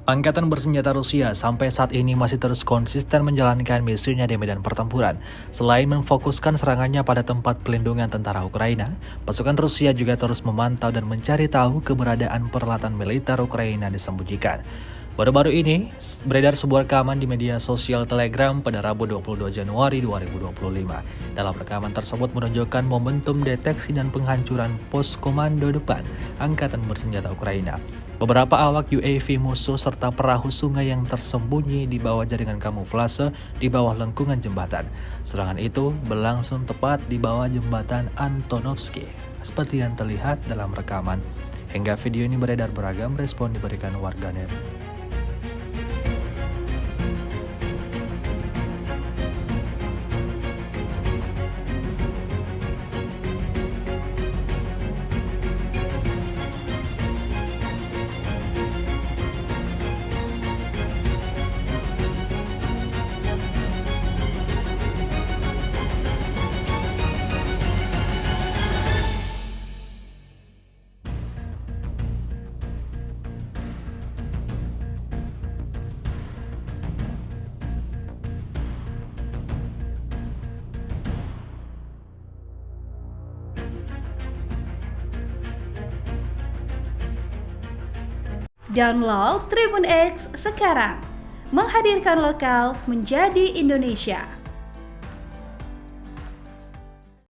Angkatan bersenjata Rusia sampai saat ini masih terus konsisten menjalankan misinya di medan pertempuran. Selain memfokuskan serangannya pada tempat pelindungan tentara Ukraina, pasukan Rusia juga terus memantau dan mencari tahu keberadaan peralatan militer Ukraina disembunyikan. Baru-baru ini, beredar sebuah rekaman di media sosial Telegram pada Rabu 22 Januari 2025. Dalam rekaman tersebut menunjukkan momentum deteksi dan penghancuran pos komando depan Angkatan bersenjata Ukraina. Beberapa awak UAV musuh serta perahu sungai yang tersembunyi di bawah jaringan kamuflase di bawah lengkungan jembatan. Serangan itu berlangsung tepat di bawah jembatan Antonovsky, seperti yang terlihat dalam rekaman. Hingga video ini beredar, beragam respon diberikan warganet. Download Tribun X sekarang, menghadirkan lokal menjadi Indonesia.